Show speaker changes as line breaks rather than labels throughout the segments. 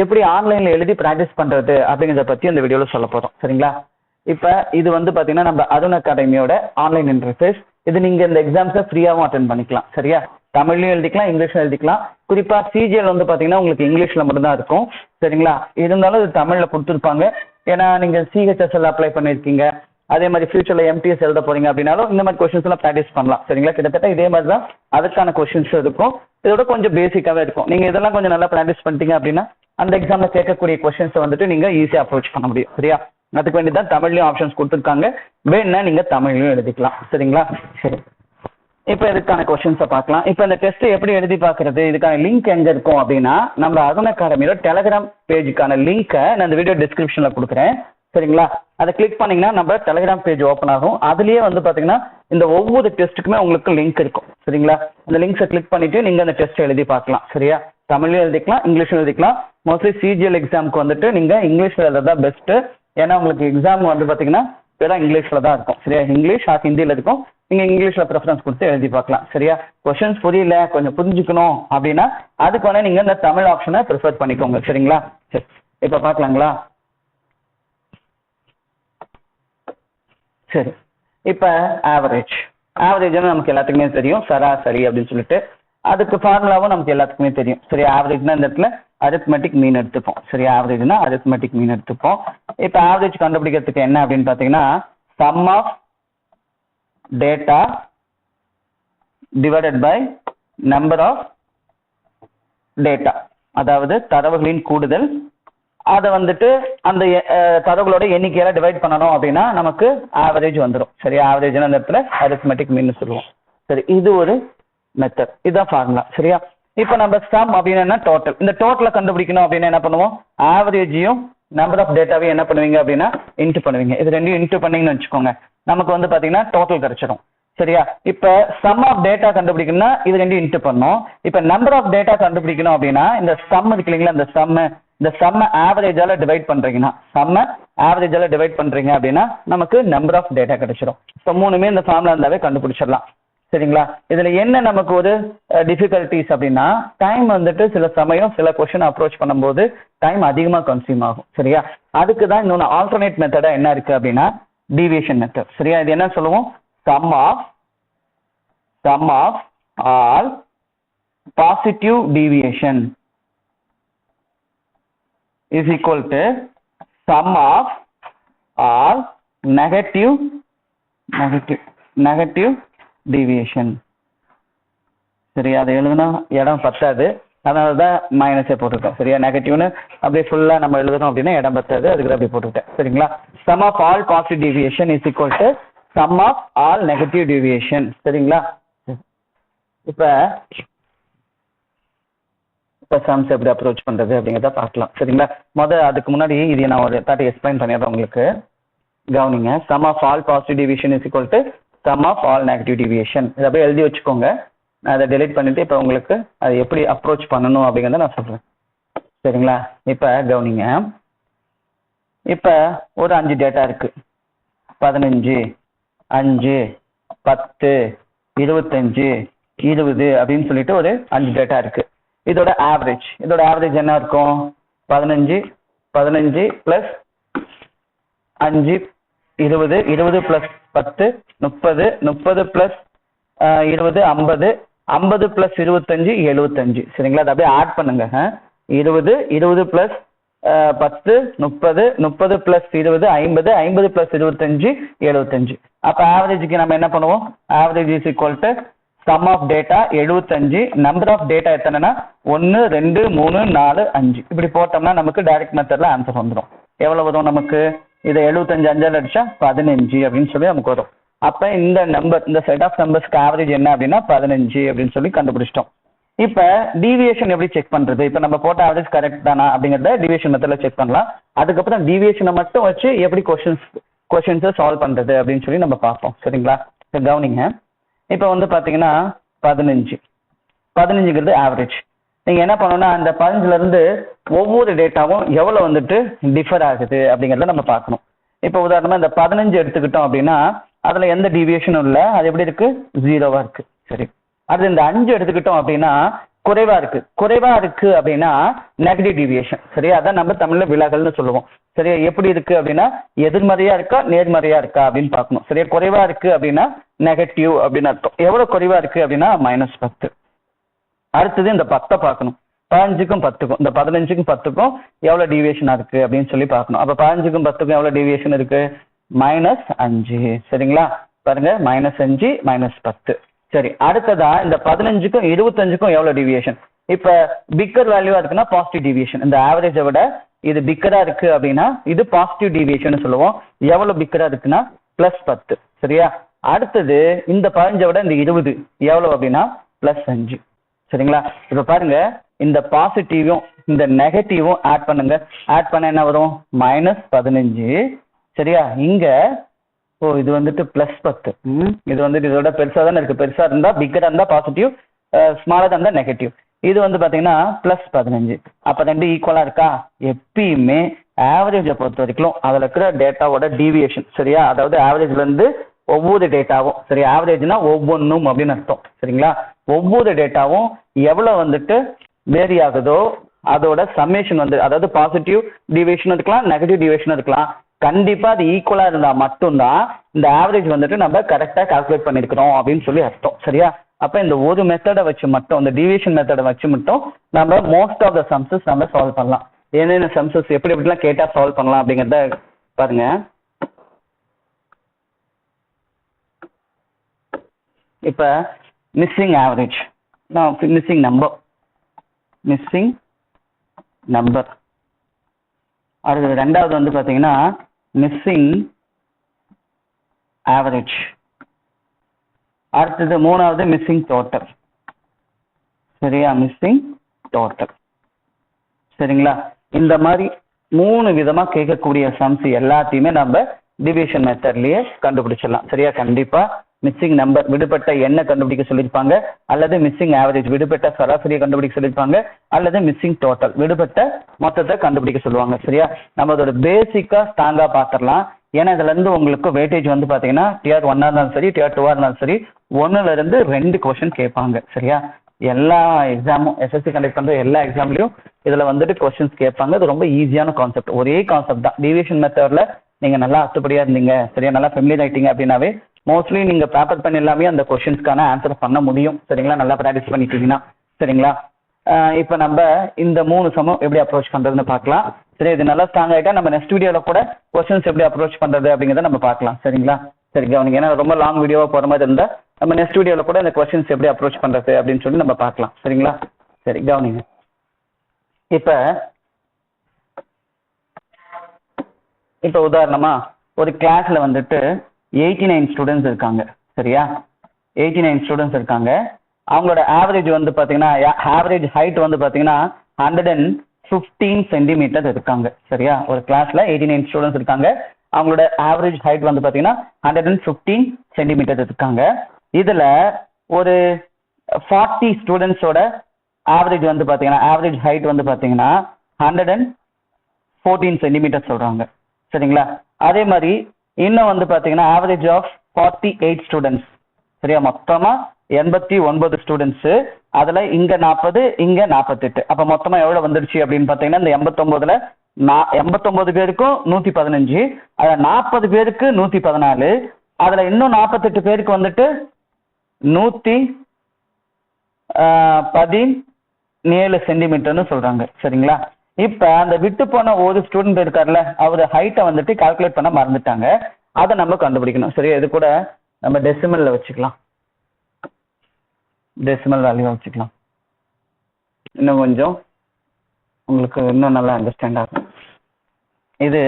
எப்படி ஆன்லைன்ல எழுதி பிராக்டிஸ் பண்றது அப்படிங்கிறத பத்தி இந்த வீடியோல சொல்ல போறோம். சரிங்களா? இப்ப இது வந்து பாத்தீங்கன்னா நம்ம அருண் அகாடமியோட ஆன்லைன் இன்டர்ஃபேஸ். இது நீங்க இந்த எக்ஸாம்ஸை ஃப்ரீயாவும் அட்டென்ட் பண்ணிக்கலாம். சரியா? தமிழ்லயும் எழுதிக்கலாம், இங்கிலீஷ்ல எழுதிக்கலாம். குறிப்பா சிஜிஎல் வந்து பாத்தீங்கன்னா உங்களுக்கு இங்கிலீஷ்ல மட்டும்தான் இருக்கும். சரிங்களா? இருந்தாலும் இது தமிழ்ல கொடுத்துருப்பாங்க. ஏன்னா நீங்க சிஹெச்எஸ்எல் அப்ளை பண்ணிருக்கீங்க, அதே மாதிரி ஃபியூச்சர்ல எம்டிஎஸ் எழுத போறீங்க அப்படின்னாலும் இந்த மாதிரி கொஸ்டின்ஸ் எல்லாம் ப்ராக்டிஸ் பண்ணலாம். சரிங்களா? கிட்டத்தட்ட இதே மாதிரி தான் அதுக்கான கொஸ்டின்ஸ் இருக்கும். இதோட கொஞ்சம் பேசிக்காவே இருக்கும். நீங்க இதெல்லாம் கொஞ்சம் நல்லா ப்ராக்டிஸ் பண்ணிட்டீங்க அப்படின்னா அந்த எக்ஸாம்ல கேட்கக்கூடிய கொஸ்டின்ஸை வந்துட்டு நீங்க ஈஸியா அப்ரோச் பண்ண முடியும். சரியா? அதுக்கு வேண்டி தான் தமிழ்லயும் ஆப்ஷன்ஸ் கொடுத்துருக்காங்க. வேணும்னா நீங்க தமிழ்லயும் எழுதிக்கலாம். சரிங்களா? சரி, இப்போ இதுக்கான கொஸ்டின்ஸை பார்க்கலாம். இப்போ இந்த டெஸ்ட் எப்படி எழுதி பார்க்கறது, இதுக்கான லிங்க் எங்க இருக்கும் அப்படின்னா நம்ம அருண் அகாடமியோட டெலிகிராம் பேஜுக்கான லிங்கை நான் இந்த வீடியோ டிஸ்கிரிப்ஷன்ல கொடுக்குறேன். சரிங்களா? அதை கிளிக் பண்ணீங்கன்னா நம்ம டெலிகிராம் பேஜ் ஓப்பன் ஆகும். அதுலயே வந்து பாத்தீங்கன்னா இந்த ஒவ்வொரு டெஸ்ட்டுக்குமே உங்களுக்கு லிங்க் இருக்கும். சரிங்களா? அந்த லிங்க்ஸை கிளிக் பண்ணிட்டு நீங்க அந்த டெஸ்ட் எழுதி பார்க்கலாம். சரியா? தமிழ்லயும் எழுதிக்கலாம், இங்கிலீஷ்ல எழுதிக்கலாம். மோஸ்ட்லி சிஜிஎல் எக்ஸாமுக்கு வந்துட்டு நீங்க இங்கிலீஷ்ல எழுதுறதா பெஸ்ட். ஏன்னா உங்களுக்கு எக்ஸாம் வந்து பாத்தீங்கன்னா வெறும் இங்கிலீஷ்ல தான் இருக்கும். சரியா? இங்கிலீஷ் ஹிந்தியில இருக்கும். நீங்க இங்கிலீஷ்ல ப்ரிஃபரன்ஸ் கொடுத்து எழுதி பார்க்கலாம். சரியா? கொஸ்டின்ஸ் புரியல, கொஞ்சம் புரிஞ்சுக்கணும் அப்படின்னா அதுக்கு வேணா நீங்க இந்த தமிழ் ஆப்ஷனை ப்ரிஃபர் பண்ணிக்கோங்க. சரிங்களா? சரி, இப்ப பாக்கலாங்களா? சரி, இப்ப ஆவரேஜ் நமக்கு எல்லாத்துக்குமே தெரியும், சராசரி அப்படின்னு சொல்லிட்டு. அதுக்கு ஃபார்முலாவும் நமக்கு எல்லாத்துக்குமே தெரியும். சரி, ஆவரேஜ்னா இந்த இடத்துல அரித்மெட்டிக் மீன் எடுத்துப்போம். சரி, ஆவரேஜ்னா அரித்மெட்டிக் மீன் எடுத்துப்போம். இப்ப ஆவரேஜ் கண்டுபிடிக்கிறதுக்கு என்ன அப்படின்னு பாத்தீங்கன்னா sum of data divided by number of data, அதாவது தரவுகளின் கூடுதல், அதை வந்துட்டு அந்த தரவுகளோட எண்ணிக்கையில டிவைட் பண்ணணும் அப்படின்னா நமக்கு ஆவரேஜ் வந்துடும். சரி, ஆவரேஜ் அந்த இடத்துல அரித்மெட்டிக் மீன் சொல்லுவோம். சரி, இது ஒரு மெத்தட், இதுதான் ஃபார்முலா. சரியா? இப்போ நம்ம சம் அப்படின்னா டோட்டல். இந்த டோட்டலை கண்டுபிடிக்கணும் அப்படின்னா என்ன பண்ணுவோம்? ஆவரேஜையும் நம்பர் ஆஃப் டேட்டாவையும் என்ன பண்ணுவீங்க அப்படின்னா இன்ட்டு பண்ணுவீங்க. இது ரெண்டையும் இன்ட்டு பண்ணீங்கன்னு வச்சுக்கோங்க, நமக்கு வந்து பாத்தீங்கன்னா டோட்டல் கிடைச்சிடும். சரியா? இப்ப சம் ஆஃப் டேட்டா கண்டுபிடிக்கணும்னா இது ரெண்டையும் இன்ட்டு பண்ணணும். இப்ப நம்பர் ஆஃப் டேட்டா கண்டுபிடிக்கணும் அப்படின்னா இந்த சம் இருக்கு இல்லைங்களா, இந்த சம்ம ஆவரேஜால டிவைட் பண்றீங்கன்னா டிவைட் பண்றீங்க அப்படின்னா நமக்கு நம்பர் ஆஃப் டேட்டா கிடைச்சிடும். இப்போ மூணுமே இந்த ஃபார்முலா இருந்தாவே கண்டுபிடிச்சிடலாம். சரிங்களா? இதுல என்ன நமக்கு ஒரு டிஃபிகல்டிஸ் அப்படின்னா டைம் வந்துட்டு சில சமயம் சில கொஸ்டின் அப்ரோச் பண்ணும்போது டைம் அதிகமா கன்சியூம் ஆகும். சரியா? அதுக்கு தான் இன்னொன்று ஆல்டர்னேட் மெத்தடா என்ன இருக்கு அப்படின்னா டீவியேஷன் மெத்தட். சரியா? இது என்ன சொல்லுவோம்? Sum of all positive deviation is equal to sum of all negative deviation. சரி, அதை எழுதுனா இடம் பத்தாது, அதனாலதான் மைனஸே போட்டுருக்கோம். சரியா? நெகட்டிவ்னு அப்படியே ஃபுல்லா நம்ம எழுதுறோம் அப்படின்னா இடம் பத்தாது, அதுக்கு அப்படி போட்டுக்கிட்டேன். சரிங்களா? sum of all positive deviation is equal to sum of all negative deviation. சரிங்களா? இப்ப சம்ஸ் எப்படி அப்ரோச் பண்றது அப்படிங்கிறத பார்க்கலாம். சரிங்களா? அதுக்கு முன்னாடி இது நான் ஒரு தாட்டி எக்ஸ்பிளைன் பண்ணிடுறேன் உங்களுக்கு, கவனிங்க. Sum of all positive deviation is equal to sum of all negative deviation. இதை அப்படியே எழுதி வச்சுக்கோங்க. நான் அதை டெலிட் பண்ணிட்டு இப்போ உங்களுக்கு அது எப்படி அப்ரோச் பண்ணணும் அப்படிங்கிறத நான் சொல்றேன். சரிங்களா? இப்ப கவனிங்க. இப்ப ஒரு 5 டேட்டா இருக்கு. 15, 5, 10, 25, 20 அப்படின்னு சொல்லிட்டு ஒரு 5 டேட்டா இருக்கு. இதோட ஆவரேஜ் என்ன இருக்கும்? 15 பிளஸ் 5 20, 20 பிளஸ் 10 30, 30 பிளஸ் 20 50, 50 பிளஸ் 25 75. சரிங்களா? அதை அப்படியே ஆட் பண்ணுங்க. 20, 20 பிளஸ் 10 30, 30 பிளஸ் 20 50, 50 பிளஸ் 25 75. அப்ப ஆவரேஜுக்கு நம்ம என்ன பண்ணுவோம்? Average is equal to sum of data 75, number of data எத்தனைன்னா 1 2 3 4 5. இப்படி போட்டோம்னா நமக்கு டைரக்ட் மெத்தட்ல ஆன்சர் வந்துடும். எவ்வளவு வரும் நமக்கு? இதை 75 5 அடிச்சா 15 அப்படின்னு சொல்லி நமக்கு வரும். அப்ப இந்த செட் ஆஃப் நம்பர்ஸ்க்கு ஆவரேஜ் என்ன அப்படின்னா 15 அப்படின்னு சொல்லி கண்டுபிடிச்சிட்டோம். இப்ப டீவியேஷன் எப்படி செக் பண்றது? இப்ப நம்ம போட்ட ஆவரேஜ் கரெக்ட் தானா அப்படிங்கறத டீவியேஷன் மெத்தட்ல செக் பண்ணலாம். அதுக்கப்புறம் டீவியேஷனை மட்டும் வச்சு எப்படி கொஸ்டின்ஸை சால்வ் பண்றது அப்படின்னு சொல்லி நம்ம பார்ப்போம். சரிங்களா? கவனிங்க. இப்ப வந்து பாத்தீங்கன்னா 15ங்கிறது ஆவரேஜ். நீங்க என்ன பண்ணணும்னா அந்த 15ல இருந்து ஒவ்வொரு டேட்டாவும் எவ்வளவு வந்துட்டு டிஃபர் ஆகுது அப்படிங்கறத நம்ம பார்க்கணும். இப்ப உதாரணமா இந்த 15 எடுத்துக்கிட்டோம் அப்படின்னா அதுல எந்த டீவியேஷனும் இல்லை, அது எப்படி இருக்கு? 0வா இருக்கு. சரி, அது இந்த 5 எடுத்துக்கிட்டோம் அப்படின்னா குறைவா இருக்கு அப்படின்னா நெகட்டிவ் டிவியேஷன். சரியா, அதான் நம்ம தமிழ்ல விலகல்னு சொல்லுவோம். சரியா, எப்படி இருக்கு அப்படின்னா எதிர்மறையா இருக்கா நேர்மறையா இருக்கா அப்படின்னு பார்க்கணும். சரியா, குறைவா இருக்கு அப்படின்னா நெகட்டிவ் அப்படின்னு அர்த்தம். எவ்வளவு குறைவா இருக்கு அப்படின்னா -10. அடுத்தது இந்த 10 பார்க்கணும். 15க்கும் 10க்கும் இந்த 15க்கும் 10க்கும் எவ்வளவு டிவியேஷனா இருக்கு அப்படின்னு சொல்லி பார்க்கணும். அப்ப 15க்கும் 10க்கும் எவ்வளவு டிவியேஷன் இருக்கு? -5. சரிங்களா, பாருங்க -5 -10. சரி, அடுத்ததா இந்த 15க்கும் 25க்கும் எவ்வளவு டிவியேஷன்? இப்ப பிக்கர் வேல்யூவா இருக்குன்னா பாசிட்டிவ் டிவியேஷன். இந்த ஆவரேஜை விட இது பிக்கரா இருக்கு அப்படின்னா இது பாசிட்டிவ் டிவியேஷன் சொல்லுவோம். எவ்வளவு பிக்கரா இருக்குன்னா +10. சரியா, அடுத்தது இந்த 15 விட இந்த 20 எவ்வளவு அப்படின்னா +5. சரிங்களா, இப்ப பாருங்க இந்த பாசிட்டிவும் இந்த நெகட்டிவும் ஆட் பண்ணுங்க. ஆட் பண்ண என்ன வரும்? -15. சரியா, இங்க இது வந்துட்டு +10. இது வந்துட்டு இதோட பெருசா தானே இருக்கு. பெருசா இருந்தா பிக்கரா இருந்தா பாசிட்டிவ், ஸ்மாலா இருந்தா நெகட்டிவ். இது வந்து பாத்தீங்கன்னா +15. அப்ப ரெண்டு ஈக்குவலா இருக்கா? எப்பயுமே ஆவரேஜை பொறுத்த வரைக்கும் அதுல இருக்கிற டேட்டாவோட டீவியேஷன். சரியா, அதாவது ஆவரேஜ்ல இருந்து ஒவ்வொரு டேட்டாவும், சரி ஆவரேஜ்னா ஒவ்வொன்றும் அப்படின்னு அர்த்தம். சரிங்களா, ஒவ்வொரு டேட்டாவும் எவ்வளவு வந்துட்டு வேரி ஆகுதோ அதோட சம்மேஷன் வந்து, அதாவது பாசிட்டிவ் டிவியேஷன் இருக்கலாம் நெகட்டிவ் டிவியேஷன் இருக்கலாம், கண்டிப்பா அது ஈக்குவலா இருந்தா மட்டும்தான் இந்த ஆவரேஜ் வந்துட்டு நம்ம கரெக்டா கால்குலேட் பண்ணிருக்கிறோம் அப்படின்னு சொல்லி அர்த்தம். சரியா, அப்ப இந்த ஒரு மெத்தடை வச்சு மட்டும், இந்த டிவியேஷன் மெத்தடை வச்சு மட்டும் நம்ம மோஸ்ட் ஆஃப் த சம்ஸஸ் நம்ம சால்வ் பண்ணலாம். என்னென்ன சம்ஸஸ் எப்படி எப்படிலாம் கேட்டா சால்வ் பண்ணலாம் அப்படிங்கிறத பாருங்க. இப்ப மிஸ்ஸிங் ஆவரேஜ், மிஸ்ஸிங் நம்பர். அடுத்தது ரெண்டாவது வந்து பாத்தீங்கன்னா மிஸ்ஸிங் ஆவரேஜ். அடுத்தது மூணாவது மிஸ்ஸிங் டோட்டல். சரியா, மிஸ்ஸிங் டோட்டல். சரிங்களா, இந்த மாதிரி 3 விதமா கேட்கக்கூடிய சம்ஸ் எல்லாத்தையுமே நம்ம டிவிஷன் மெத்தட்லயே கண்டுபிடிச்சிடலாம். சரியா, கண்டிப்பா மிஸ்ஸிங் நம்பர் விடுபட்ட எண்ணை கண்டுபிடிக்க சொல்லியிருப்பாங்க, அல்லது மிஸ்ஸிங் ஆவரேஜ் விடுபட்ட சராசரியை கண்டுபிடிக்க சொல்லியிருப்பாங்க, அல்லது மிஸ்ஸிங் டோட்டல் விடுபட்ட மொத்தத்தை கண்டுபிடிக்க சொல்லுவாங்க. சரியா, நம்ம அதோட பேசிக்கா ஸ்ட்ராங்கா பார்த்துடலாம். ஏன்னா இதுல இருந்து உங்களுக்கு வெயிட்டேஜ் வந்து பாத்தீங்கன்னா Tier 1 இருந்தாலும் சரி Tier 2 இருந்தாலும் சரி 1ல இருந்து 2 கொஸ்டின் கேட்பாங்க. சரியா, எல்லா எக்ஸாமும் SSC கண்டக்ட் பண்ற எல்லா எக்ஸாம்லயும் இதுல வந்துட்டு கொஸ்டின்ஸ் கேட்பாங்க. இது ரொம்ப ஈஸியான கான்செப்ட், ஒரே கான்செப்ட் தான். டிவியேஷன் மெத்தட்ல நீங்க நல்லா அத்துப்படியா இருந்தீங்க, சரியா, நல்லா ஃபெமிலியர் ஆயிட்டீங்க அப்படின்னாவே மோஸ்ட்லி நீங்க பேப்பர் பண்ணி எல்லாமே அந்த கொஸ்டின்ஸ்க்கான ஆன்சர் பண்ண முடியும். சரிங்களா, நல்லா ப்ராக்டிஸ் பண்ணிட்டீங்கன்னா. சரிங்களா, இப்ப நம்ம இந்த 3 சமம் எப்படி அப்ரோச் பண்றதுன்னு பார்க்கலாம். சரி, இது நல்லா ஸ்ட்ராங் ஆயிட்டா நம்ம நெக்ஸ்ட் வீடியோல கூட கொஸ்டின்ஸ் எப்படி அப்ரோச் பண்றது அப்படிங்கிறத நம்ம பார்க்கலாம். சரிங்களா, சரி கவனிங்க. ஏன்னா ரொம்ப லாங் வீடியோவா போற மாதிரி இருந்தா நம்ம நெக்ஸ்ட் வீடியோல கூட இந்த கொஸ்டின்ஸ் எப்படி அப்ரோச் பண்றது அப்படின்னு சொல்லி நம்ம பார்க்கலாம். சரிங்களா, சரி கவனிங்க. இப்ப உதாரணமா ஒரு கிளாஸ்ல வந்துட்டு 89 ஸ்டூடெண்ட்ஸ் இருக்காங்க. சரியா, 89 ஸ்டூடெண்ட்ஸ் இருக்காங்க. அவங்களோட ஆவரேஜ் வந்து பாத்தீங்கன்னா ஆவரேஜ் ஹைட் வந்து பாத்தீங்கன்னா 115 சென்டிமீட்டர் இருக்காங்க. சரியா, ஒரு கிளாஸ்ல 89 ஸ்டூடெண்ட்ஸ் இருக்காங்க. அவங்களோட ஆவரேஜ் ஹைட் வந்து பாத்தீங்கன்னா 115 சென்டிமீட்டர் இருக்காங்க. இதுல ஒரு 40 ஸ்டூடெண்ட்ஸோட ஆவரேஜ் வந்து பாத்தீங்கன்னா ஆவரேஜ் ஹைட் வந்து பாத்தீங்கன்னா 114 சென்டிமீட்டர் சொல்றாங்க. சரிங்களா, அதே மாதிரி இன்னும் வந்து பாத்தீங்கன்னா ஆவரேஜ் ஆஃப் 48 ஸ்டூடெண்ட்ஸ். சரியா, மொத்தமா 89 ஸ்டூடெண்ட்ஸ். அதுல இங்க 40 இங்க 48. அப்ப மொத்தமா எவ்வளவு வந்துருச்சு அப்படின்னு பாத்தீங்கன்னா இந்த 89ல 89 பேருக்கும் 115, அதுல 40 பேருக்கு 114, அதுல இன்னும் 48 பேருக்கு வந்துட்டு 117 சென்டிமீட்டர்னு சொல்றாங்க. சரிங்களா, இப்ப அந்த விட்டு போன ஒரு ஸ்டூடெண்ட் இருக்காருல்ல, அவர் ஹைட்டை வந்துட்டு கால்குலேட் பண்ண மறந்துட்டாங்க. அதை நம்ம கண்டுபிடிக்கணும். சரியா, இது கூட நம்ம டெசிமல்ல வச்சுக்கலாம், டெசிமல் வேல்யூ வச்சுக்கலாம். இன்னும் கொஞ்சம் உங்களுக்கு இன்னும் நல்லா அண்டர்ஸ்டாண்ட் ஆகும். இது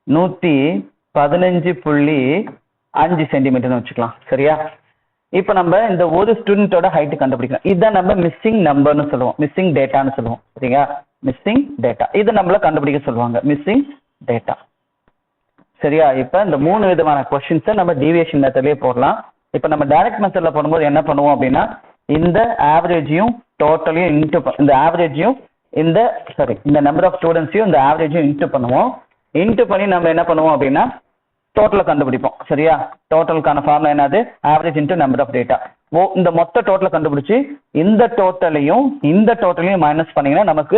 115.5 சென்டிமீட்டர்னு வச்சுக்கலாம். சரியா, இப்ப நம்ம இந்த ஒரு ஸ்டூடெண்டோட ஹைட் கண்டுபிடிக்கணும். இதுதான் நம்ம மிஸ்ஸிங் நம்பர்னு சொல்லுவோம், மிஸ்ஸிங் டேட்டான்னு சொல்லுவோம். சரியா, மிஸ்ஸிங் டேட்டா இது நம்மள கண்டுபிடிக்க சொல்லுவாங்க, மிஸ்ஸிங் டேட்டா. சரியா, இப்ப இந்த 3 விதமான கொஸ்டின்ஸை நம்ம டீவியேஷன் மெத்தட்லயே போடலாம். இப்ப நம்ம டைரக்ட் மெத்தட்ல போடும்போது என்ன பண்ணுவோம் அப்படின்னா இந்த ஆவரேஜையும் டோட்டலையும் இந்த ஆவரேஜையும் இந்த நம்பர் ஆஃப் ஸ்டூடெண்ட்ஸையும் இந்த ஆவரேஜையும் இன்ட்டு பண்ணுவோம். இன்ட்டு பண்ணி நம்ம என்ன பண்ணுவோம் அப்படின்னா டோட்டலை கண்டுபிடிப்போம். சரியா, டோட்டலுக்கான ஃபார்முலா என்னது? Average into number of data. இந்த மொத்த டோட்டலை கண்டுபிடிச்சி இந்த டோட்டலையும் மைனஸ் பண்ணீங்கன்னா நமக்கு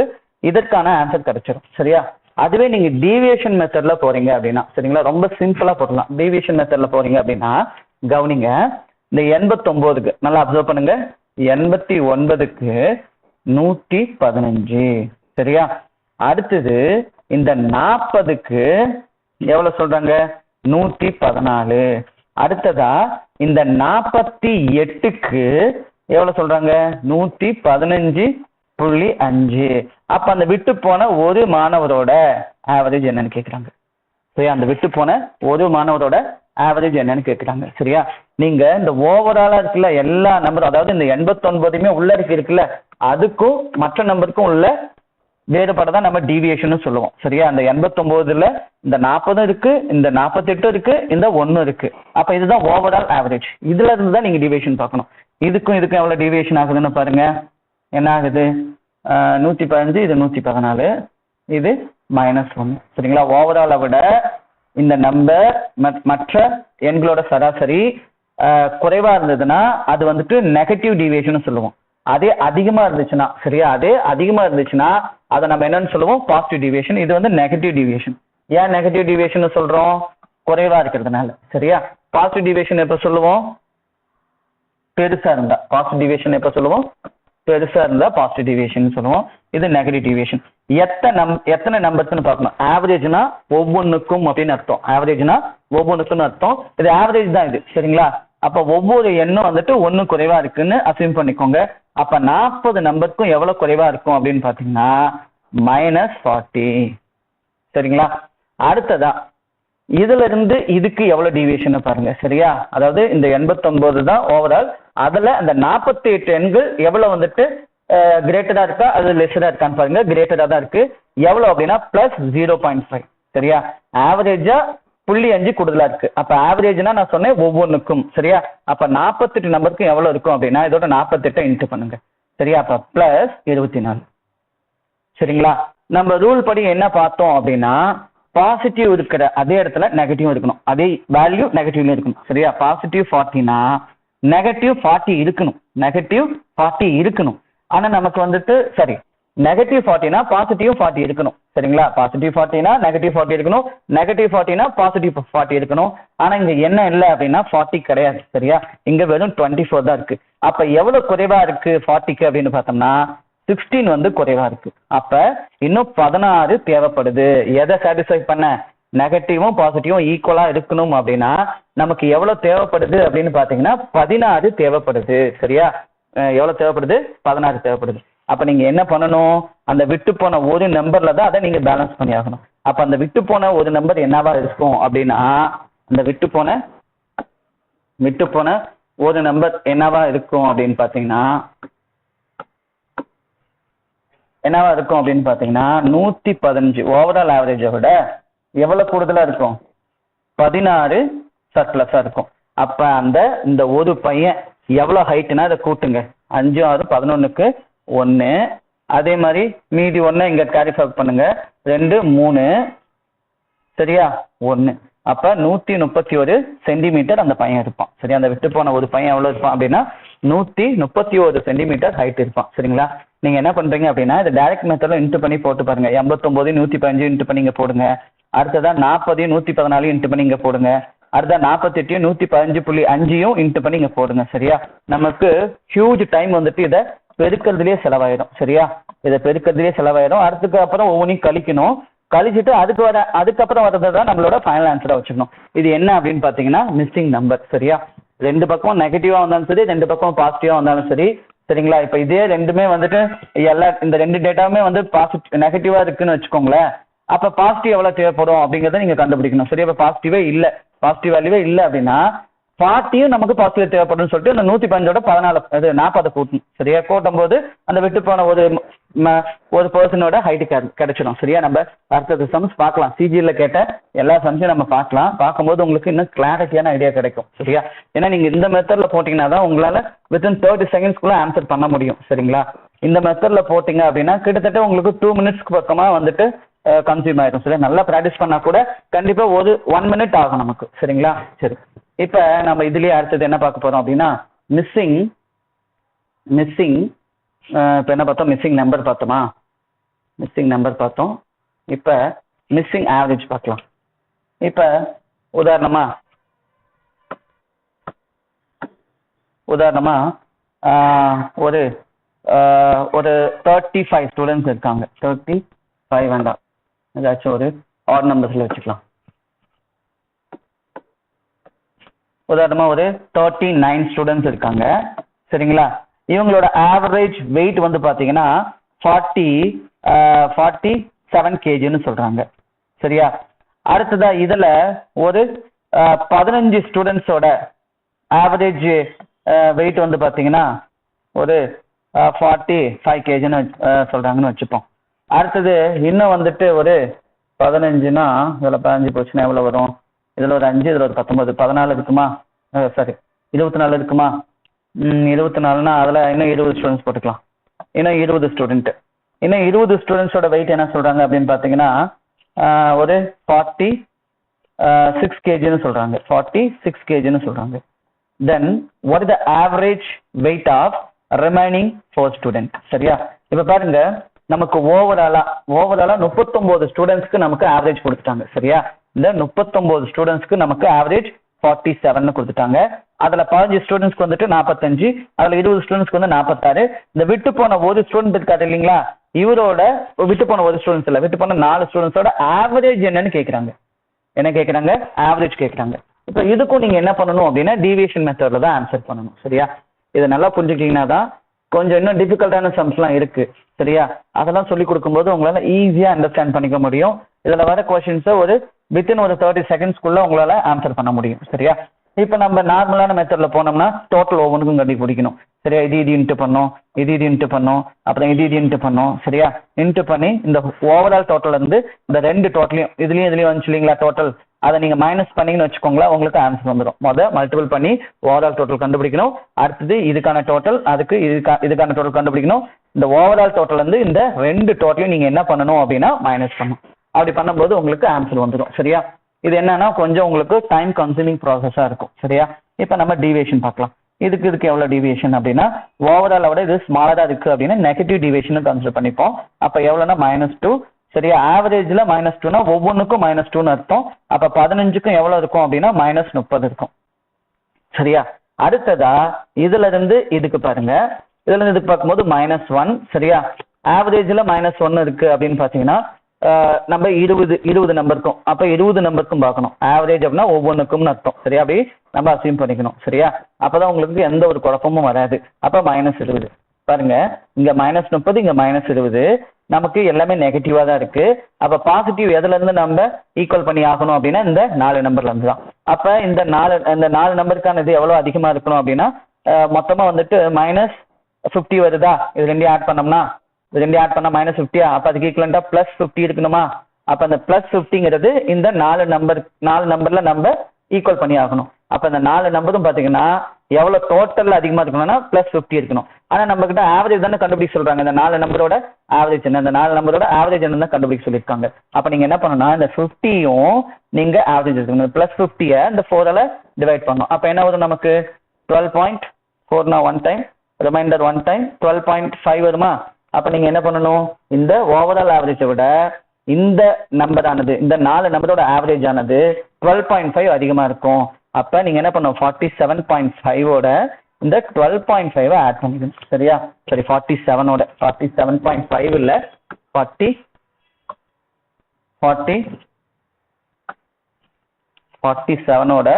இதற்கான ஆன்சர் கிடைச்சிடும். சரியா? அதுவே நீங்க டீவியேஷன் மெத்தட்ல போறீங்க அப்படின்னா, சரிங்களா, ரொம்ப சிம்பிளா போடலாம். டீவியேஷன் மெத்தட்ல போறீங்க அப்படின்னா கவனிங்க, இந்த 89க்கு நல்லா அப்சர்வ் பண்ணுங்க, 89க்கு 115. சரியா? அடுத்தது இந்த 40க்கு எவ்வளவு சொல்றாங்க? 114. அடுத்ததா இந்த 48க்கு எவ்வளவு சொல்றாங்க? 115.5. அப்ப அந்த விட்டு போன ஒரு மாணவரோட ஆவரேஜ் என்னன்னு கேக்குறாங்க. சரியா? அந்த விட்டு போன ஒரு மாணவரோட ஆவரேஜ் என்னன்னு கேக்குறாங்க. சரியா? நீங்க இந்த ஓவராலா இருக்குல்ல எல்லா நம்பரும், அதாவது இந்த 89மே உள்ள இருக்குல்ல, அதுக்கும் மற்ற நம்பருக்கும் உள்ள வேறுபாடு தான் நம்ம டீவியேஷன் சொல்லுவோம். சரியா? அந்த 89ல இந்த 40 இருக்கு, இந்த 48 இருக்கு, இந்த 1 இருக்கு. அப்ப இதுதான் ஓவரால் ஆவரேஜ். இதுல இருந்து தான் நீங்க டீவியேஷன் பார்க்கணும். இதுக்கும் எவ்வளவு டீவியேஷன் ஆகுதுன்னு பாருங்க. என்ன ஆகுது? 115, இது 114, இது -1. சரிங்களா? ஓவராலை விட இந்த நம்பர் மற்ற எண்களோட சராசரி குறைவா இருந்ததுன்னா அது வந்துட்டு நெகட்டிவ் டீவியேஷன் சொல்லுவோம். அதே அதிகமா இருந்துச்சுன்னா, சரியா, அதே அதிகமா இருந்துச்சுன்னா அதை நம்ம என்னன்னு சொல்லுவோம்? Positive deviation. இது வந்து நெகட்டிவ் டீவியேஷன். ஏன் நெகட்டிவ் டீவியேஷன் சொல்றோம்? குறைவா இருக்கிறதுனால. சரியா? பாசிட்டிவ் டீவியேஷன் எப்ப சொல்லுவோம்? பெருசா இருந்தா. பாசிட்டிவ் டீவியேஷன் எப்ப சொல்லுவோம்? பெருசா இருந்தா பாசிட்டிவ் டீவியேஷன் சொல்லுவோம். இது நெகட்டிவ் டீவியேஷன். எத்தனை நம்பர்ஸ்னு பார்க்கணும். ஆவரேஜ்னா ஒவ்வொன்றுக்கும் அப்படின்னு அர்த்தம். ஆவரேஜ்னா ஒவ்வொன்றுக்கும் அர்த்தம். இது ஆவரேஜ் தான் இது. சரிங்களா? அப்ப ஒவ்வொரு எண்ணும் வந்துட்டு 1 குறைவா இருக்குன்னு அசியூம் பண்ணிக்கோங்க. அப்ப 40 நம்பருக்கும் எவ்வளவு குறைவா இருக்கும் அப்படின்னு பாத்தீங்கன்னா -40. சரிங்களா? அடுத்ததா இதுல இருந்து இதுக்கு எவ்வளவு டீவியேஷன் பாருங்க. சரியா? அதாவது இந்த 89 தான் ஓவரால். அதுல அந்த 48 எண்கள் எவ்வளவு வந்துட்டு கிரேட்டரா இருக்கா அது லெஸரா இருக்கான்னு பாருங்க. கிரேட்டரா தான் இருக்கு. எவ்வளவு அப்படின்னா +0.5. சரியா? ஆவரேஜா 0.5 கூடுதலா இருக்கு. அப்ப ஆவரேஜ்னா நான் சொன்னேன் ஒவ்வொன்றுக்கும். சரியா? அப்ப 48 நம்பருக்கும் எவ்வளவு இருக்கும் அப்படின்னா இதோட 48 இன்ட்டு பண்ணுங்க. சரியா? அப்ப +24. சரிங்களா? நம்ம ரூல் படி என்ன பார்த்தோம் அப்படின்னா பாசிட்டிவ் இருக்கிற அதே இடத்துல நெகட்டிவ் இருக்கணும். அதே வேல்யூ நெகட்டிவ்ல இருக்கணும். சரியா? பாசிட்டிவ் 40னா -40 இருக்கணும். -40 இருக்கணும். ஆனா நமக்கு வந்துட்டு சரி, நெகட்டிவ் 40னா பாசிட்டிவ் 40 இருக்கணும். சரிங்களா? பாசிட்டிவ் 40னா நெகட்டிவ் 40 இருக்கணும். நெகட்டிவ் 40னா பாசிட்டிவ் 40 இருக்கணும். ஆனா இங்க என்ன இல்லை அப்படின்னா 40 கிடையாது. சரியா? இங்க வெறும் 24 தான் இருக்கு. அப்ப எவ்வளவு குறைவா இருக்கு 40க்கு அப்படின்னு பார்த்தோம்னா 16 வந்து குறைவா இருக்கு. அப்ப இன்னும் 16 தேவைப்படுது. எதை சாட்டிஸ்ஃபை பண்ண? நெகட்டிவும் பாசிட்டிவும் ஈக்குவலா இருக்கணும் அப்படின்னா நமக்கு எவ்வளவு தேவைப்படுது அப்படின்னு பாத்தீங்கன்னா 16 தேவைப்படுது. சரியா? எவ்வளவு தேவைப்படுது? 16 தேவைப்படுது. அப்ப நீங்க என்ன பண்ணணும்? அந்த விட்டு போன ஒரு நம்பர்ல தான் அதை நீங்க பேலன்ஸ் பண்ணி ஆகணும். அப்ப அந்த விட்டு போன ஒரு நம்பர் என்னவா இருக்கும் அப்படின்னா அந்த விட்டு போன ஒரு நம்பர் என்னவா இருக்கும் அப்படின்னு பாத்தீங்கன்னா 115. ஓவரால் ஆவரேஜை விட எவ்வளவு கூடுதலா இருக்கும்? 16 சர்ப்ளஸா இருக்கும். அப்ப இந்த ஒரு பையன் எவ்வளவு ஹைட்னா அதை கூட்டுங்க. 5, 6, 11க்கு 1. அதே மாதிரி மீதி 1 இங்க கேரி ஃபார்வர்ட் பண்ணுங்க. 2, 3. சரியா? 1. அப்ப 131 சென்டிமீட்டர் அந்த பையன் இருப்பான். சரியா? அந்த விட்டு போன ஒரு பையன் எவ்வளவு இருப்பான் அப்படின்னா 131 சென்டிமீட்டர் ஹைட் இருப்பான். சரிங்களா? நீங்க என்ன பண்றீங்க அப்படின்னா இந்த டைரக்ட் மெத்தட்ல இன்ட்டு பண்ணி போட்டு பாருங்க. 89 115 இன்ட்டு பண்ணி இங்க போடுங்க. அடுத்ததா 40 114 இன்ட்டு பண்ணி இங்க போடுங்க. அடுத்த 48 115.5 இன்ட்டு பண்ணி இங்க போடுங்க. சரியா? நமக்கு ஹியூஜ் டைம் வந்துட்டு இதை பெருக்கிறதுலயே செலவாயிடும். சரியா? இதை பெருக்கிறதுலயே செலவாயிடும். அடுத்துக்கு அப்புறம் ஒவ்வொன்றையும் கழிக்கணும். கழிச்சுட்டு அதுக்கப்புறம் வரதான் நம்மளோட ஃபைனல் ஆன்சரா வச்சுக்கணும். இது என்ன அப்படின்னு பாத்தீங்கன்னா மிஸ்ஸிங் நம்பர். சரியா? ரெண்டு பக்கம் நெகட்டிவா வந்தாலும் சரி, ரெண்டு பக்கம் பாசிட்டிவா வந்தாலும் சரி. சரிங்களா? இப்ப இதே ரெண்டுமே வந்துட்டு இந்த ரெண்டு டேட்டாவுமே வந்து நெகட்டிவா இருக்குன்னு வச்சுக்கோங்களேன். அப்ப பாசிட்டிவ் எவ்வளவு தேவைப்படும் அப்படிங்கறத நீங்க கண்டுபிடிக்கணும். சரியா? இப்ப பாசிட்டிவ் வேல்யூவே இல்ல அப்படின்னா 40 நமக்கு பாசிட்டிவ் தேவைப்படும் சொல்லிட்டு அந்த 115ஓட 40 கூட்டணும். சரியா? கூட்டும் போது அந்த விட்டு போன ஒரு பர்சனோட ஹைட் கிடைச்சிடும். சரியா? நம்ம அடுத்த சம்ஸ் பார்க்கலாம். சிஜில கேட்ட எல்லா சம்ஸையும் நம்ம பார்க்கலாம். பார்க்கும்போது உங்களுக்கு இன்னும் கிளாரிட்டியான ஐடியா கிடைக்கும். சரியா? ஏன்னா நீங்க இந்த மெத்தட்ல போட்டீங்கன்னா தான் உங்களால வித்தின் 30 செகண்ட்ஸ்க்குள்ள ஆன்சர் பண்ண முடியும். சரிங்களா? இந்த மெத்தட்ல போட்டீங்க அப்படின்னா கிட்டத்தட்ட உங்களுக்கு 2 மினிட்ஸ்க்கு பக்கமா வந்துட்டு கன்சியூம் ஆயிடும். சரியா? நல்லா ப்ராக்டிஸ் பண்ணா கூட கண்டிப்பா 1 மினிட் ஆகும் நமக்கு. சரிங்களா? சரி, இப்ப நம்ம இதுலயே அடுத்தது என்ன பார்க்க போறோம் அப்படின்னா மிஸ்ஸிங் இப்போ என்ன பார்த்தோம், மிஸ்ஸிங் நம்பர் பார்த்தோமா, மிஸ்ஸிங் நம்பர் பார்த்தோம். இப்போ மிஸ்ஸிங் ஆவரேஜ் பார்க்கலாம். இப்போ உதாரணமா ஒரு 35 ஸ்டூடெண்ட்ஸ் இருக்காங்க. 35 வேண்டாம், ஏதாச்சும் ஒரு ஆட் நம்பர்ஸ்ல வச்சுக்கலாம். உதாரணமா ஒரு 39 ஸ்டூடெண்ட்ஸ் இருக்காங்க. சரிங்களா? இவங்களோட ஆவரேஜ் வெயிட் வந்து பாத்தீங்கன்னா 47 kgன்னு சொல்றாங்க. சரியா? அடுத்ததா இதுல ஒரு 15 ஸ்டூடெண்ட்ஸோட ஆவரேஜ் வெயிட் வந்து பாத்தீங்கன்னா ஒரு 45 kgன்னு சொல்றாங்கன்னு வச்சுப்போம். அடுத்தது இன்னும் வந்துட்டு ஒரு 15னா இதுல 15 போச்சுன்னா எவ்வளவு வரும்? இதுல ஒரு 5, இதுல ஒரு 19, 14 இருக்குமா? சாரி 24 இருக்குமா? 24னா அதுல இன்னும் 20 ஸ்டூடெண்ட்ஸ் போட்டுக்கலாம். இன்னும் 20 ஸ்டூடெண்ட், இன்னும் 20 ஸ்டூடெண்ட்ஸோட வெயிட் என்ன சொல்றாங்க அப்படின்னு பாத்தீங்கன்னா ஒரு 46 kgன்னு சொல்றாங்க. 46 kgன்னு சொல்றாங்க. Then what is the average weight of remaining 4 student? சரியா? இப்ப பாருங்க, நமக்கு ஓவராலா 39 ஸ்டூடெண்ட்ஸ்க்கு நமக்கு ஆவரேஜ் கொடுத்துட்டாங்க. சரியா? இந்த 39 ஸ்டூடெண்ட்ஸ்க்கு நமக்கு ஆவரேஜ் 47 கொடுத்துட்டாங்க. அதுல 15 ஸ்டூடெண்ட்ஸ்க்கு வந்துட்டு 45, அதுல 20 ஸ்டூடெண்ட்ஸ்க்கு வந்து 46. இந்த விட்டு போன ஒரு ஸ்டூடெண்ட் இருக்காரு இல்லைங்களா, இவரோட விட்டு போன ஒரு ஸ்டூடெண்ட்ஸ் இல்ல, விட்டு போன 4 ஸ்டூடெண்ட்ஸோட ஆவரேஜ் என்னன்னு கேக்குறாங்க. என்ன கேக்குறாங்க? ஆவரேஜ் கேக்குறாங்க. இப்போ இதுக்கும் நீங்க என்ன பண்ணணும் அப்படின்னா டீவியேஷன் மெத்தட்ல தான் ஆன்சர் பண்ணணும். சரியா? இதை நல்லா புரிஞ்சுக்கிட்டீங்கன்னா தான், கொஞ்சம் இன்னும் டிஃபிகல்ட்டான சம்ஸ்லாம் இருக்கு. சரியா? அதெல்லாம் சொல்லி கொடுக்கும்போது உங்களால ஈஸியா அண்டர்ஸ்டாண்ட் பண்ணிக்க முடியும். இதுல வர கொஸ்டின்ஸை ஒரு வித்தின் ஒரு 30 செகண்ட்ஸ்க்குள்ள உங்களால ஆன்சர் பண்ண முடியும். சரியா? இப்ப நம்ம நார்மலான மெத்தட்ல போனோம்னா டோட்டல் ஒவ்வொன்றுக்கும் கண்டுபிடிக்கணும். சரியா? இது இன்ட்டு பண்ணோம், இது இன்ட்டு பண்ணோம், அப்புறம் இது இன்ட்டு பண்ணோம். சரியா? இன்ட்டு பண்ணி இந்த ஓவரால் டோட்டல் இருந்து இந்த 2 டோட்டலையும் இதுலயும் வந்துச்சு இல்லைங்களா டோட்டல், அதை நீங்க மைனஸ் பண்ணீங்கன்னு வச்சுக்கோங்களேன், உங்களுக்கு ஆன்சர் வந்துடும். மல்டிபிள் பண்ணி ஓவரால் டோட்டல் கண்டுபிடிக்கணும். அடுத்தது இதுக்கான டோட்டல், அதுக்கு இதுக்கான டோட்டல் கண்டுபிடிக்கணும். இந்த ஓவரால் டோட்டல் வந்து இந்த 2 டோட்டலையும் நீங்க என்ன பண்ணணும் அப்படின்னா மைனஸ் பண்ணணும். அப்படி பண்ணும்போது உங்களுக்கு ஆன்சர் வந்துடும். சரியா? இது என்னன்னா கொஞ்சம் உங்களுக்கு டைம் கன்சூமிங் ப்ராசஸா இருக்கும். சரியா? இப்ப நம்ம டீவியேஷன் பார்க்கலாம். இதுக்கு எவ்வளவு டீவியேஷன் அப்படின்னா ஓவரால் விட இது ஸ்மாலரா இருக்கு அப்படின்னா நெகட்டிவ் டீவியேஷன் கன்சிடர் பண்ணிப்போம். அப்ப எவ்வளவுன்னா -2. சரியா? ஆவரேஜ்ல -2னா ஒவ்வொன்றுக்கும் -2ன்னு அர்த்தம். அப்ப 15க்கும் எவ்வளவு இருக்கும் அப்படின்னா -30 இருக்கும். சரியா? அடுத்ததா இதுல இருந்து இதுக்கு பாருங்க, இதுல இருந்து இதுக்கு பார்க்கும்போது -1. சரியா? ஆவரேஜ்ல -1 இருக்கு அப்படின்னு பாத்தீங்கன்னா நம்ம 20 நம்பருக்கும், அப்ப 20 நம்பருக்கும் பார்க்கணும். ஆவரேஜ் அப்படின்னா ஒவ்வொன்றுக்கும் அர்த்தம். சரியா? அப்படி நம்ம அசியூம் பண்ணிக்கணும். சரியா? அப்பதான் உங்களுக்கு எந்த ஒரு குழப்பமும் வராது. அப்ப -20 பாருங்க, இங்க -30, இங்க -20, நமக்கு எல்லாமே நெகட்டிவா தான் இருக்கு. அப்ப பாசிட்டிவ் எதுல இருந்து நம்ம ஈக்குவல் பண்ணி ஆகணும் அப்படின்னா இந்த 4 நம்பர்ல இருந்து தான். அப்ப இந்த 4 நம்பருக்கான இது எவ்வளவு அதிகமா இருக்கணும் அப்படின்னா மொத்தமா வந்துட்டு -50 வருதா, இது ரெண்டையும் ஆட் பண்ணோம்னா -50, அப்ப அதுக்கு ஈக்குவலண்டா +50 இருக்கணுமா? அப்ப அந்த +50ங்கிறது இந்த 4 நம்பர்ல நம்ம ஈக்குவல் பண்ணி ஆகணும். அப்ப இந்த 4 நம்பரும் பாத்தீங்கன்னா எவ்வளவு டோட்டல்ல அதிகமா இருக்கணும்னா +50 இருக்கணும். ஆனா நம்ம கிட்ட ஆவரேஜ் தானே கண்டுபிடிக்க சொல்றாங்க. இந்த 4 நம்பரோட ஆவரேஜ் என்ன, இந்த 4 நம்பரோட ஆவரேஜ் என்ன கண்டுபிடிக்க சொல்லியிருக்காங்க. அப்ப நீங்க என்ன பண்ணணும்னா இந்த 50யும் நீங்க ஆவரேஜ் இருக்கணும். +50 இந்த 4ஆல டிவைட் பண்ணணும். அப்ப என்ன வரும் நமக்கு 12.4 1 டைம், ரிமைண்டர் 1 டைம் 12.5 வருமா? அப்ப நீங்க என்ன பண்ணணும், இந்த ஓவரால் ஆவரேஜை விட இந்த நம்பர் ஆனது, இந்த 4 நம்பரோட ஆவரேஜ் ஆனது 12.5 அதிகமா இருக்கும். அப்ப நீங்க என்ன பண்ணணும், 47.5ஓட இந்த 12.5 ஆட் பண்ணிக்கணும். சரியா? சரி, 47ஓட 47.5 இல்ல 47ஓட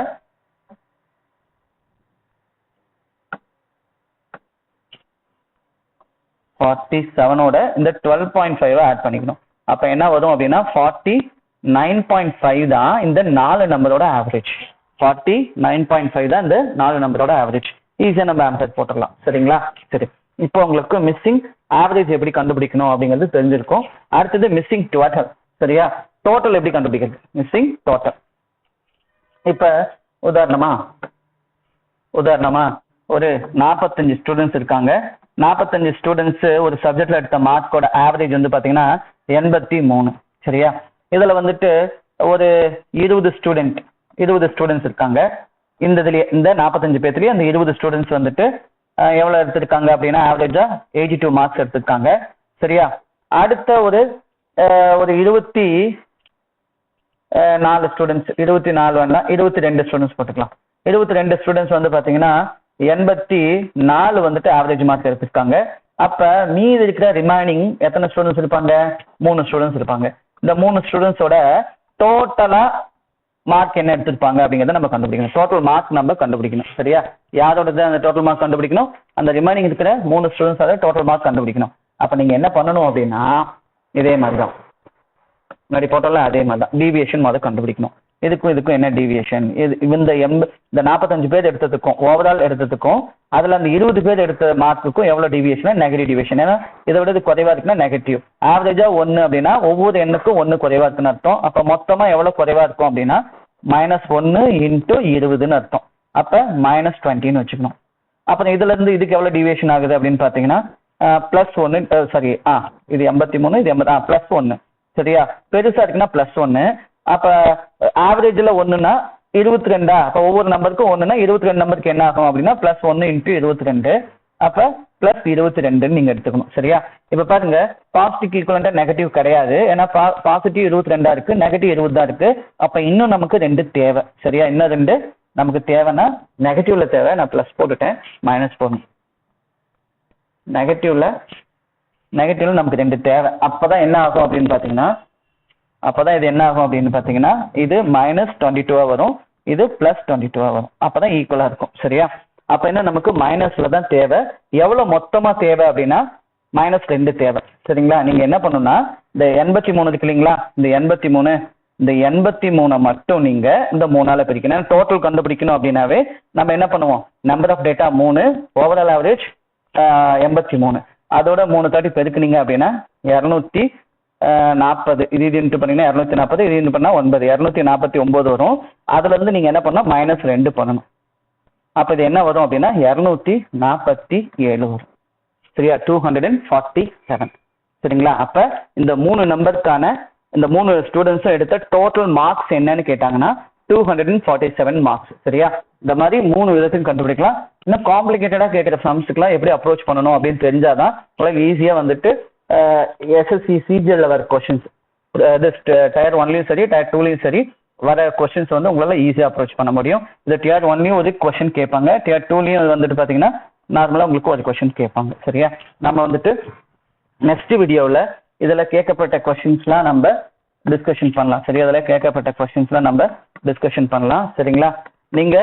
47ஓட இந்த 12.5 ஆட் பண்ணிக்கணும். அப்ப என்ன வரும் அப்படின்னா 49.5 தான் இந்த 4 நம்பரோட ஆவரேஜ். 49.5 தான் இந்த 4 நம்பரோட ஆவரேஜ். ஈஸியா நம்ம ஆன்சர் போட்டுடலாம். சரிங்களா? சரி, இப்போ உங்களுக்கு மிஸ்ஸிங் ஆவரேஜ் எப்படி கண்டுபிடிக்கணும் அப்படிங்கிறது தெரிஞ்சிருக்கும். அடுத்தது மிஸ்ஸிங் டோட்டல். சரியா? டோட்டல் எப்படி கண்டுபிடிக்கிறது, மிஸ்ஸிங் டோட்டல். இப்ப உதாரணமா ஒரு 45 ஸ்டூடெண்ட்ஸ் இருக்காங்க. 45 ஸ்டூடெண்ட்ஸ் ஒரு சப்ஜெக்ட்ல எடுத்த மார்க்கோட ஆவரேஜ் வந்து பாத்தீங்கன்னா 83. சரியா? இதுல வந்துட்டு ஒரு 20 ஸ்டூடெண்ட்ஸ் இருக்காங்க. இந்த இதுலயே இந்த 45 பேர்த்துலயே அந்த 20 ஸ்டூடெண்ட்ஸ் வந்துட்டு எவ்வளவு எடுத்திருக்காங்க அப்படின்னா ஆவரேஜா 82 மார்க்ஸ் எடுத்திருக்காங்க. சரியா? அடுத்த ஒரு 24 ஸ்டூடெண்ட்ஸ், 24 வேண்டாம், 22 ஸ்டூடெண்ட்ஸ் போட்டுக்கலாம். 22 ஸ்டூடெண்ட்ஸ் வந்து பாத்தீங்கன்னா 84 வந்துட்டு ஆவரேஜ் மார்க் எடுத்திருக்காங்க. அப்ப மீதி இருக்கிற ரிமைனிங் எத்தனை ஸ்டூடெண்ட்ஸ் இருப்பாங்க? 3 ஸ்டூடெண்ட்ஸ் இருப்பாங்க. இந்த 3 ஸ்டூடெண்ட்ஸோட டோட்டலா மார்க் என்ன எடுத்திருப்பாங்க அப்படிங்கறத நம்ம கண்டுபிடிக்கணும். டோட்டல் மார்க் நம்ம கண்டுபிடிக்கணும். சரியா? யாரோட அந்த டோட்டல் மார்க் கண்டுபிடிக்கணும்? அந்த ரிமைனிங் இருக்கிற 3 ஸ்டூடெண்ட்ஸோட டோட்டல் மார்க் கண்டுபிடிக்கணும். அப்ப நீங்க என்ன பண்ணணும் அப்படின்னா இதே மாதிரிதான் முன்னாடி போட்டோம்ல அதே மாதிரிதான் டீவியேஷன் முதல்ல கண்டுபிடிக்கணும். இதுக்கும் என்ன டீவியேஷன்? இந்த 45 பேர் எடுத்ததுக்கும் ஓவரால் எடுத்ததுக்கும் அதுல அந்த 20 பேர் எடுத்த மார்க்குக்கும் எவ்வளவு டிவியேஷன்? Negative deviation. ஏன்னா இதை விட இது குறைவா இருக்குன்னா நெகட்டிவ். ஆவரேஜா 1 அப்படின்னா ஒவ்வொரு எண்ணுக்கும் 1 குறைவா இருக்குன்னு அர்த்தம். அப்ப மொத்தமா எவ்வளவு குறைவா இருக்கும் அப்படின்னா -1 × 20ன்னு அர்த்தம். அப்ப -20ன்னு வச்சுக்கணும். அப்புறம் இதுல இருந்து இதுக்கு எவ்வளவு டிவியேஷன் ஆகுது அப்படின்னு பாத்தீங்கன்னா +1 சாரி இது 83 இது 80 +1. சரியா? பெருசா இருக்குன்னா +1. அப்ப ஆவரேஜ்ல 1ன்னா 22. அப்ப ஒவ்வொரு நம்பருக்கும் 1ன்னா 22 நம்பருக்கு என்ன ஆகும் அப்படின்னா +1 × 22. அப்ப +22 நீங்க எடுத்துக்கணும். சரியா? இப்ப பாருங்க பாசிட்டிவ் ஈக்குவலண்டா நெகட்டிவ் கிடையாது. ஏன்னா பாசிட்டிவ் 22 இருக்கு, நெகட்டிவ் 20 தான் இருக்கு. அப்ப இன்னும் நமக்கு 2 தேவை. சரியா? இன்னும் 2 நமக்கு தேவைன்னா நெகட்டிவ்ல தேவை. நான் ப்ளஸ் போட்டுட்டேன், மைனஸ் போடணும். நெகட்டிவ்ல நமக்கு 2 தேவை. அப்பதான் என்ன ஆகும் அப்படின்னு பாத்தீங்கன்னா இது என்ன ஆகும் அப்படின்னு பாத்தீங்கன்னா இது -22 வரும், இது +22 வரும். அப்பதான் ஈக்குவலா இருக்கும். சரியா? அப்ப என்ன நமக்கு மைனஸ்ல தான் தேவை. எவ்வளவு மொத்தமா தேவை அப்படின்னா -2 தேவை. சரிங்களா? நீங்க என்ன பண்ணணும்னா இந்த 83 இருக்கு இல்லைங்களா, இந்த 83 மட்டும் நீங்க இந்த 3ஆல பிரிக்கணும். டோட்டல் கண்டுபிடிக்கணும் அப்படின்னாவே நம்ம என்ன பண்ணுவோம்? Number of data 3, overall average 83, அதோட 3 தாட்டி பெருக்குனீங்க அப்படின்னா 240. இது இன்ட்டு பண்ணீங்கன்னா 240, இது இன்ட்டு பண்ணா 9, 249 வரும். அதுல இருந்து நீங்க என்ன பண்ணணும்? -2 பண்ணணும். அப்ப இது என்ன வரும் அப்படின்னா 247 வரும். சரியா? 247. சரிங்களா? அப்ப இந்த 3 நம்பருக்கான இந்த 3 ஸ்டூடெண்ட்ஸும் எடுத்த டோட்டல் மார்க்ஸ் என்னன்னு கேட்டாங்கன்னா 247 மார்க்ஸ். சரியா? இந்த மாதிரி 3 விதத்துக்கு கண்டுபிடிக்கலாம். இன்னும் காம்ப்ளிகேட்டடா கேட்கிற சம்ஸுக்குலாம் எப்படி அப்ரோச் பண்ணணும் அப்படின்னு தெரிஞ்சாதான் உங்களுக்கு ஈஸியா வந்துட்டு எஸ்எஸ்சி சிஜிஎல்ல வர கொஸ்டின்ஸ் டயர் 1லயும் சரி டயர் 2லயும் சரி வர கொஸ்டின்ஸ் வந்து உங்களால ஈஸியா அப்ரோச் பண்ண முடியும். இது டியர் 1லயும் ஒரு கொஸ்டின் கேட்பாங்க, டியர் 2லயும் வந்துட்டு பாத்தீங்கன்னா நார்மலா உங்களுக்கு ஒரு கொஸ்டின் கேட்பாங்க. சரியா? நம்ம வந்துட்டு நெக்ஸ்ட் வீடியோவில் இதுல கேட்கப்பட்ட கொஸ்டின்ஸ்லாம் நம்ம டிஸ்கஷன் பண்ணலாம். சரியா? அதில் கேட்கப்பட்ட கொஸ்டின்ஸ்லாம் நம்ம டிஸ்கஷன் பண்ணலாம். சரிங்களா? நீங்க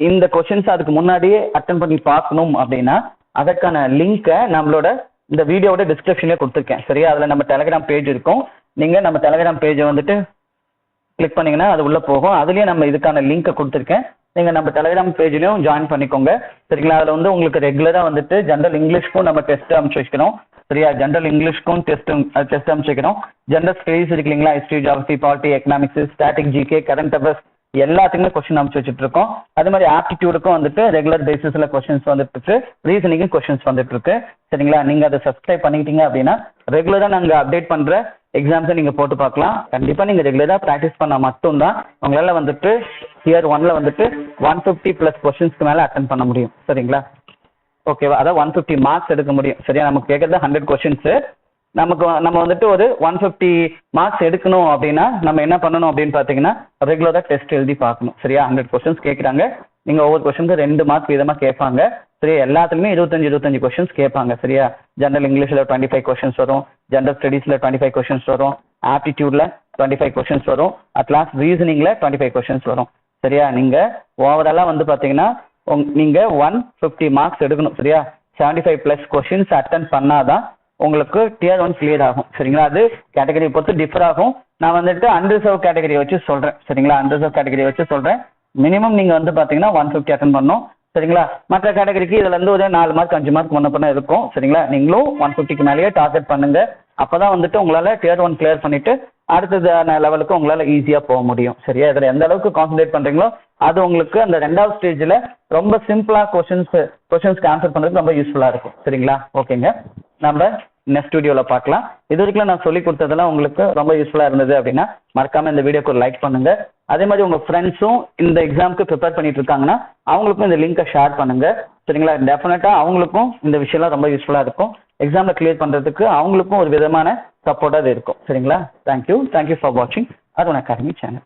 இந்த கொஸ்டின்ஸ் அதுக்கு முன்னாடியே அட்டன் பண்ணி பார்க்கணும் அப்படின்னா அதற்கான லிங்கை நம்மளோட இந்த வீடியோவோட டிஸ்கிரிப்ஷன்லேயே கொடுத்துருக்கேன். சரியா? அதில் நம்ம டெலிகிராம் பேஜ் இருக்கும். நீங்க நம்ம டெலிகிராம் பேஜை வந்துட்டு கிளிக் பண்ணீங்கன்னா அது உள்ள போகும். அதுலயே நம்ம இதுக்கான லிங்கை கொடுத்துருக்கேன். நீங்க நம்ம டெலிகிராம் பேஜ்லயும் ஜாயின் பண்ணிக்கோங்க. சரிங்களா? அதுல வந்து உங்களுக்கு ரெகுலரா வந்துட்டு ஜென்ரல் இங்கிலீஷ்க்கும் நம்ம டெஸ்ட் அனுப்பிச்சு வைக்கிறோம். சரியா? ஜென்ரல் இங்கிலீஷ்க்கும் டெஸ்ட் அனுப்பிச்சு வைக்கிறோம். ஜென்ரல் ஸ்டடீஸ் இருக்கு இல்லைங்களா, history, geography, polity, economics, static, GK, current affairs எல்லாத்துக்குமே கொஸ்டின் அனுப்பிச்சு வச்சுட்டு இருக்கோம். அதே மாதிரி ஆப்டிடியூடுக்கும் வந்துட்டு ரெகுலர் பேசிஸ்ல கொஸ்டின்ஸ் வந்துட்டு இருக்கு, ரீசனிங்கும் கொஸ்டின்ஸ் வந்துட்டு இருக்கு. சரிங்களா? நீங்க அதை சப்ஸ்கிரைப் பண்ணிக்கிட்டீங்க அப்படின்னா ரெகுலரா நாங்க அப்டேட் பண்ற எக்ஸாம்ஸை நீங்க போட்டு பார்க்கலாம். கண்டிப்பா நீங்க ரெகுலரா ப்ராக்டிஸ் பண்ணா மட்டும்தான் உங்களால வந்துட்டு டியர் 1ல வந்துட்டு 150+ கொஸ்டின்ஸ்க்கு மேல அட்டென்ட் பண்ண முடியும். சரிங்களா? ஓகேவா? அதாவது 150 மார்க்ஸ் எடுக்க முடியும். சரியா? நமக்கு கேட்கறது 100 கொஸ்டின்ஸ். நம்ம வந்துட்டு ஒரு 150 மார்க்ஸ் எடுக்கணும் அப்படின்னா நம்ம என்ன பண்ணணும் அப்படின்னு பாத்தீங்கன்னா ரெகுலரா டெஸ்ட் எழுதி பார்க்கணும். சரியா? 100 கொஸ்டின்ஸ் கேட்கறாங்க. நீங்க ஒவ்வொரு கொஸ்டினுக்கு 2 மார்க் வீதமா கேட்பாங்க. சரியா? எல்லாத்துக்குமே 25 கொஸ்டின்ஸ் கேட்பாங்க. சரியா? ஜெனரல் இங்கிலீஷ்ல 25 கொஸ்டின்ஸ் வரும், ஜெனரல் ஸ்டடீஸ்ல 25 கொஸ்டின்ஸ் வரும், ஆப்டிடியூட்ல 25 கொஸ்டின்ஸ் வரும், அட்லாஸ்ட் ரீசனிங்ல 25 கொஸ்டின்ஸ் வரும். சரியா? நீங்க ஓவராலா வந்து பாத்தீங்கன்னா நீங்க 150 மார்க்ஸ் எடுக்கணும். சரியா? 75+ கொஸ்டின்ஸ் அட்டன் பண்ணாதான் உங்களுக்கு டியர் 1 கிளியர் ஆகும். சரிங்களா? அது கேட்டகரி பொறுத்து டிஃபர் ஆகும். நான் வந்துட்டு அன்ரிசர்வ் கேட்டகரி வச்சு சொல்றேன். சரிங்களா? அன்ரிசர்வ் கேட்டகரி வச்சு சொல்றேன். மினிமம் நீங்க வந்து பாத்தீங்கன்னா 150 அட்டன் பண்ணணும். சரிங்களா? மற்ற கேட்டகரிக்கு இதுல இருந்து ஒரு 4 மார்க் 5 மார்க் முன்ன பண்ண இருக்கும். சரிங்களா? நீங்களும் 150க்கு மேலேயே டார்கெட் பண்ணுங்க. அப்பதான் வந்துட்டு உங்களால டியர் 1 கிளியர் பண்ணிட்டு அடுத்ததான லெவலுக்கு உங்களால ஈஸியா போக முடியும். சரியா? இதுல எந்த அளவுக்கு கான்சென்ட்ரேட் பண்றீங்களோ அது உங்களுக்கு அந்த 2வது ஸ்டேஜ்ல ரொம்ப சிம்பிளா கொஸ்டின்ஸ்க்கு ஆன்சர் பண்றதுக்கு ரொம்ப யூஸ்ஃபுல்லா இருக்கும். சரிங்களா? ஓகேங்க. நம்ம நெக்ஸ்ட் வீடியோவில் பார்க்கலாம். இது வரைக்கும் நான் சொல்லி கொடுத்ததெல்லாம் உங்களுக்கு ரொம்ப யூஸ்ஃபுல்லாக இருந்தது அப்படின்னா மறக்காம இந்த வீடியோக்கு ஒரு லைக் பண்ணுங்க. அதே மாதிரி உங்க ஃப்ரெண்ட்ஸும் இந்த எக்ஸாமுக்கு ப்ரிப்பேர் பண்ணிட்டு இருக்காங்கன்னா அவங்களுக்கும் இந்த லிங்கை ஷேர் பண்ணுங்க. சரிங்களா? டெஃபினட்டா அவங்களுக்கும் இந்த விஷயம்லாம் ரொம்ப யூஸ்ஃபுல்லாக இருக்கும். எக்ஸாமில் கிளியர் பண்ணுறதுக்கு அவங்களுக்கும் ஒரு விதமான சப்போர்ட்டாக இருக்கும். சரிங்களா? தேங்க்யூ ஃபார் வாட்சிங் அருண் அகாடமி சேனல்.